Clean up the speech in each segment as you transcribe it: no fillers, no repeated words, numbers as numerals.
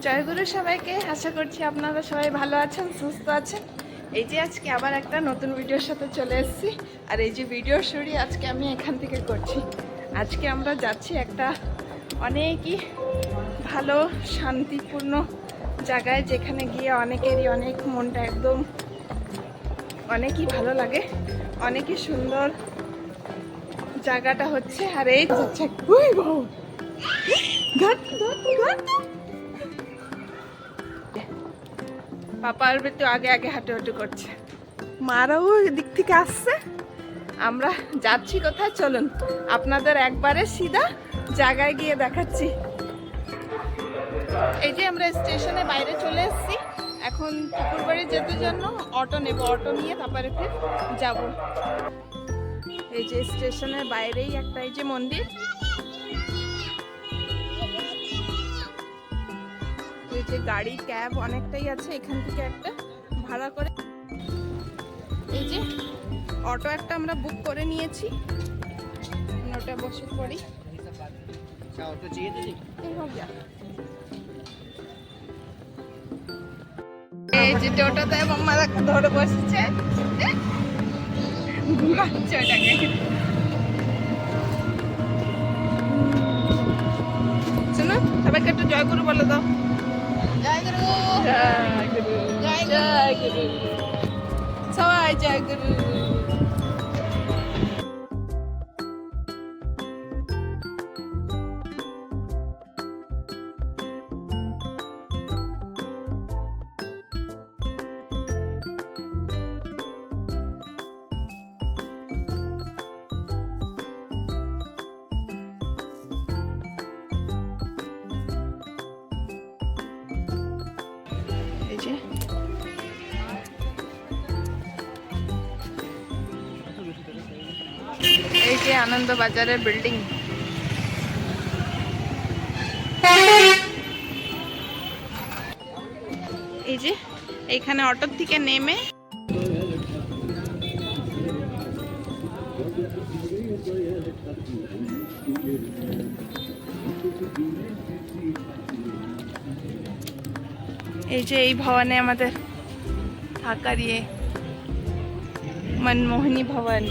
জয়গুরু সবাইকে, আশা করছি আপনারা সবাই ভালো আছেন, সুস্থ আছেন। এই যে আজকে আবার একটা নতুন ভিডিওর সাথে চলে এসেছি। আর এই যে ভিডিওর শুরু আজকে আমি এখান থেকে করছি। আজকে আমরা যাচ্ছি একটা অনেকই ভালো শান্তিপূর্ণ জায়গায়, যেখানে গিয়ে অনেকেরই অনেক মনটা একদম অনেকই ভালো লাগে, অনেকই সুন্দর জায়গাটা হচ্ছে। আর এই যাচ্ছে পাপার একটু আগে আগে হাঁটু হাঁটু করছে, মারাও দিক থেকে আসছে। আমরা যাচ্ছি কোথায় চলুন আপনাদের একবারে সিধা জায়গায় গিয়ে দেখাচ্ছি। এই যে আমরা স্টেশনে বাইরে চলে এসেছি, এখন ঠাকুরবাড়ি যেতে জন্য অটো নেব, অটো নিয়ে তারপরে ফির যাব। এই যে স্টেশনের বাইরেই একটা এই যে মন্দির, এই যে গাড়ি ক্যাব অনেকটাই আছে, এখান থেকে একটা ভাড়া করে এই যে অটো একটা আমরা বুক করে নিয়েছি, ওটা বসে পড়ি। এই যে টোটোতে মাম্মা ধরে বসেছে, ঘুমাচ্ছে ওটাকে। শোনো, সবাইকে একটু জয়গুরু বলে দাও। জয়গুরু জয়গুরু জয়গুরু, সবাই জয়গুরু। এই যে এই যে আনন্দ বাজারের বিল্ডিং, এই যে এইখানে অটোর থেকে নেমে এই যে এই ভবনে আমাদের থাকার ইয়ে মনমোহিনী ভবন,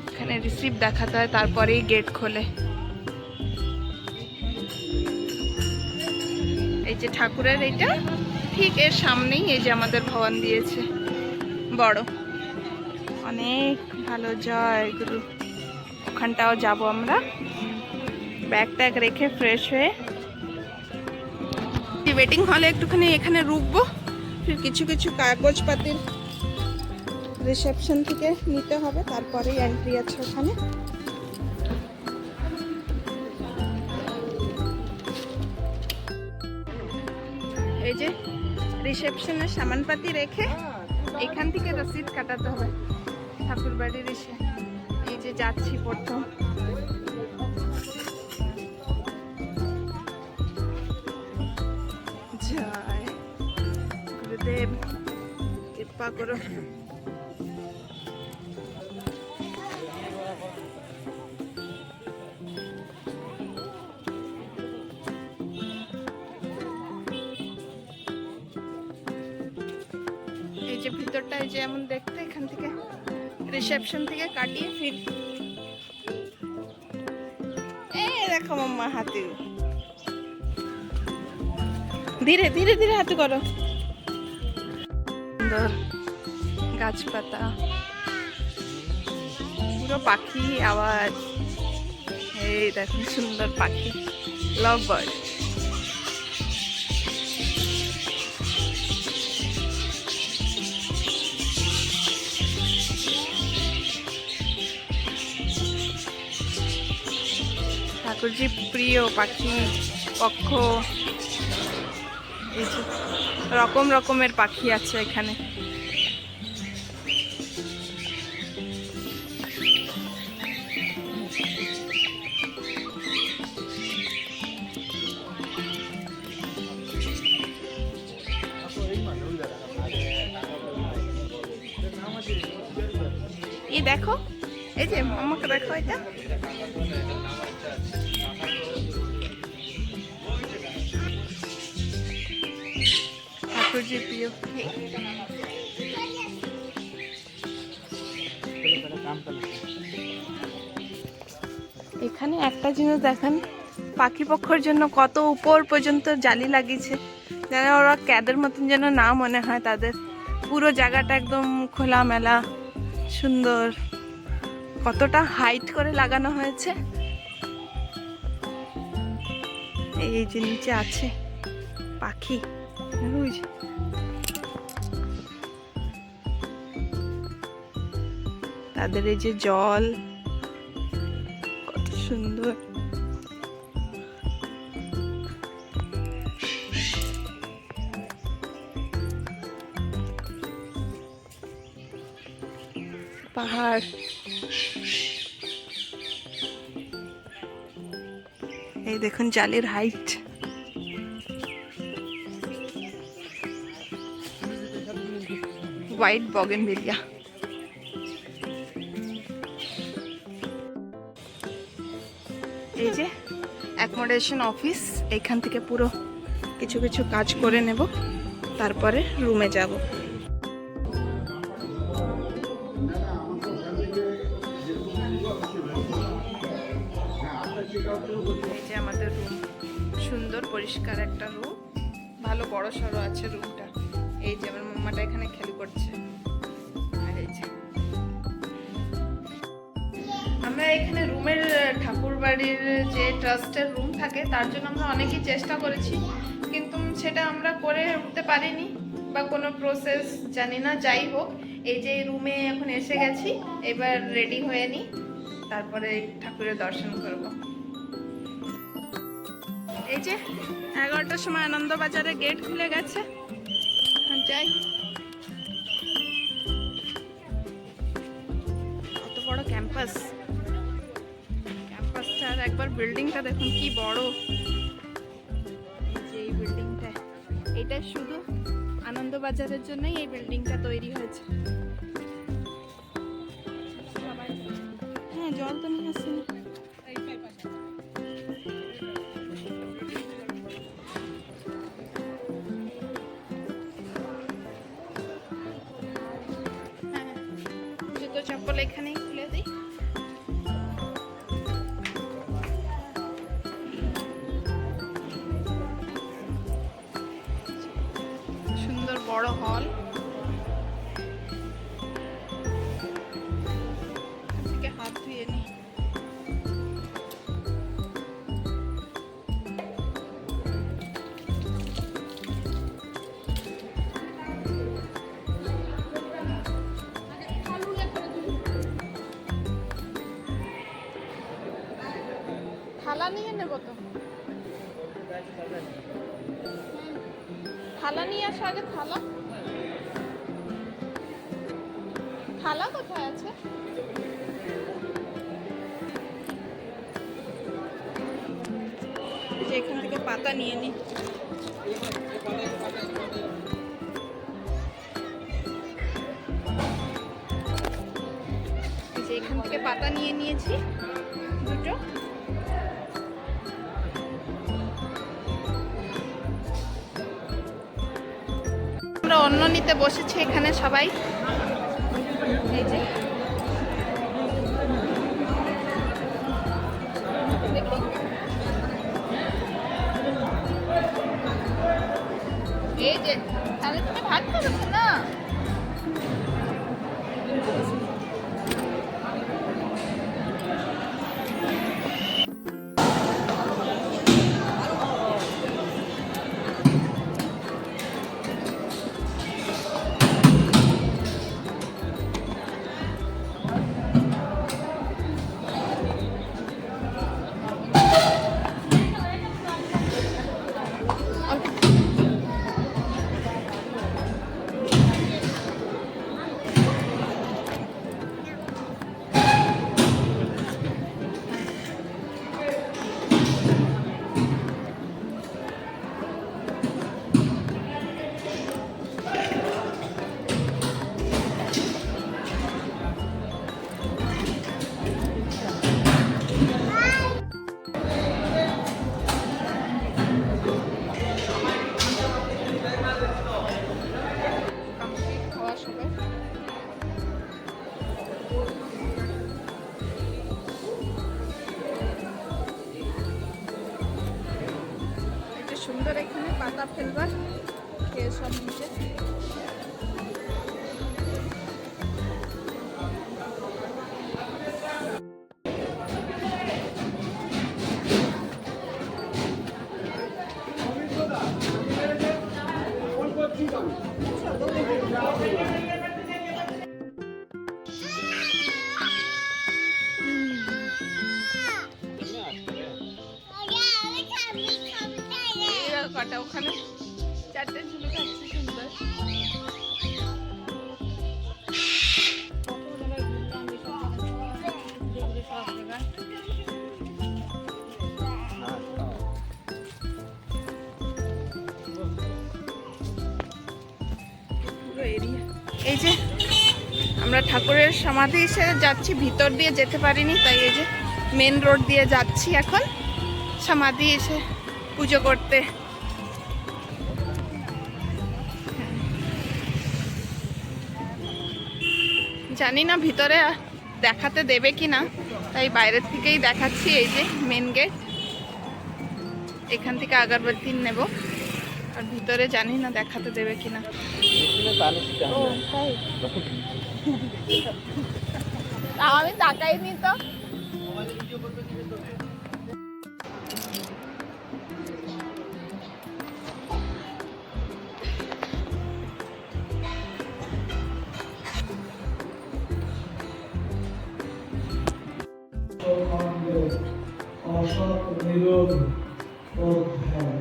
এখানে রিসিপ্ট দেখাতে হয় তারপরেই গেট খোলে। এই যে ঠাকুরের এইটা ঠিক এর সামনেই এই যে আমাদের ভবন দিয়েছে বড়, অনেক ভালো। জয় গুরু, ওখানটাও যাব আমরা, ব্যাগ ট্যাগ রেখে ফ্রেশ হয়ে ওয়েটিং হলে একটুখানি এখানে রুকবো, ফির কিছু কিছু কাগজপাতির রিসেপশন থেকে নিতে হবে, তারপরেই এন্ট্রি আছে ওখানে। এই যে রিসেপশনের সামানপাতি রেখে এখান থেকে রসিদ কাটাতে হবে ঠাকুরবাড়ির এসে। এই যে যাচ্ছি প্রথম, জয় গুরুদেব, কৃপা করো। এই যে ভিতরটা এই যে এমন দেখতে, এখান থেকে রিসেপশন থেকে কাটিয়ে ফির এই দেখো মাম্মা হাতে, ধীরে ধীরে ধীরে হাতে করো। সুন্দর গাছপাতা, পুরো পাখি আওয়াজ। এই দেখো সুন্দর পাখি, লাভ বার্ড। ঠাকুরজি প্রিয় পাখি পক্ষ, এই যে রকম রকমের পাখি আছে এখানে। এই দেখো, এই যে আমাকে দেখো, এটা ঠাকুরজির প্রিয়। এখানে একটা জিনিস দেখেন, পাখি পক্ষের জন্য কত উপর পর্যন্ত জালি লাগিয়েছে, যেন ওরা ক্যাদের মতন যেন না মনে হয় তাদের। পুরো জায়গাটা একদম খোলামেলা সুন্দর, কতটা হাইট করে লাগানো হয়েছে। এই যে নিচে আছে পাখি, তাদের এই যে জল কত সুন্দর। পাহাড়, এই দেখুন জালের হাইট। White bougainvillea. এই যে অ্যাকোমোডেশন অফিস, এখান থেকে পুরো কিছু কিছু কাজ করে নেব, তারপরে রুমে যাব। এই যে আমাদের রুম, সুন্দর পরিষ্কার একটা রুম, ভালো বড় সড়ো আছে রুমটা। এই যে আমার মাম্মাটা এখানে খেলা করছে। আর এই যে আমরা এখানে রুমের, ঠাকুর বাড়ির যে ট্রাস্টের রুম থাকে তার জন্য আমরা অনেকই চেষ্টা করেছি, কিন্তু সেটা আমরা করে উঠতে পারিনি বা কোনো প্রসেস জানি না। যাই হোক, এই যে রুমে এখন এসে গেছি, এবার রেডি হয়ে নিই, তারপরে ঠাকুরের দর্শন করব। এই যে 11টার সময় আনন্দবাজারে গেট খুলে গেছে, যাই। কত বড় ক্যাম্পাস, ক্যাম্পাসটা আর একবার বিল্ডিংটা দেখুন কি বড়। এই যে এই বিল্ডিংটা, এটা শুধু আনন্দবাজারের জন্যই এই বিল্ডিংটা তৈরি হয়েছে। হ্যাঁ, জল তো নিয়ে আসেনি। জুতো চপ্পল এখানেই খুলে দিই। সুন্দর বড় হল, হাত ধুয়ে নিই। থালা নিয়ে নেবো তো, থালা নিয়ে আসো আগে। থালা, থালা কোথায় আছে? এখান থেকে পাতা নিয়ে নি। এখান থেকে পাতা নিয়ে নিয়েছি দুটো। আমরা অন্ন নিতে বসেছি এখানে সবাই। এই যে এই যে, তাহলে তুমি ভাত খাবে না? নোংরা ফেলবার খেয়ে সব নিচে। কটা ওখানে 4টে ঝুলে যাচ্ছে সুন্দর। এই যে আমরা ঠাকুরের সমাধি এসে যাচ্ছি, ভিতর দিয়ে যেতে পারিনি, তাই এই যে মেন রোড দিয়ে যাচ্ছি এখন সমাধি এসে পুজো করতে। জানি না ভিতরে দেখাতে দেবে কি না, তাই বাইরের থেকেই দেখাচ্ছি। এই যে মেন গেট, এখান থেকে আগরবাতি নেব, আর ভিতরে জানি না দেখাতে দেবে কিনা। আমি তাকাইনি তো। অসৎ নিরোধ অধ্যায়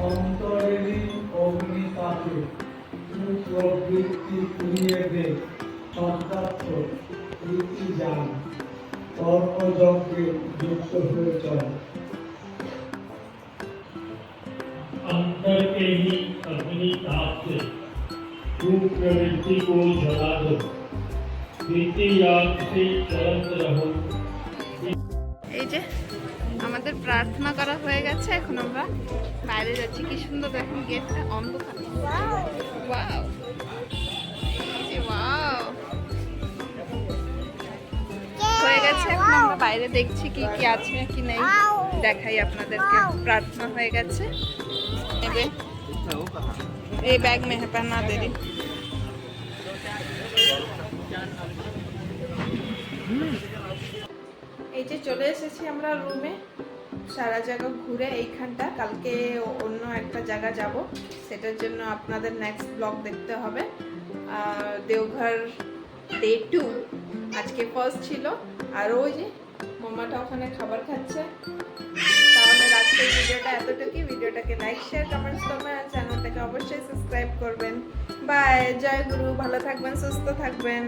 অন্তরেরই অগ্নিতাপে প্রবৃত্তি পুড়িয়ে দে সত্যার্থ রীতি যান কর্মযজ্ঞে যুক্ত হয়ে চল। अंतर के ही अग्नि ताप से भूख प्रवृत्ति को जला दो, बीती याद से चलत रहो। এই যে আমাদের প্রার্থনা করা হয়ে গেছে, এখন আমরা বাইরে যাচ্ছি। কি সুন্দর দেখুন গেটটা, অন্ধকার। ওয়াও, এই যে ওয়াও হয়ে গেছে। এখন আমরা বাইরে দেখছি কি কি আছে কি নেই, দেখাই আপনাদেরকে। প্রার্থনা হয়ে গেছে। নেবে এই बैग में है, पहना दे रही। এই যে চলে এসেছি আমরা রুমে। সারা জায়গা ঘুরে এইখানটা, কালকে অন্য একটা জায়গা যাব, সেটার জন্য আপনাদের নেক্সট ব্লগ দেখতে হবে। আর দেওঘর ডে 2 আজকে ফার্স্ট ছিল। আর ওই যে মামাটা ওখানে খাবার খাচ্ছে। তাহলে আজকের ভিডিওটা এতটুকুই। ভিডিওটাকে লাইক শেয়ার কমেন্টস করবেন, আর চ্যানেলটাকে অবশ্যই সাবস্ক্রাইব করবেন। বাই, জয় গুরু, ভালো থাকবেন, সুস্থ থাকবেন।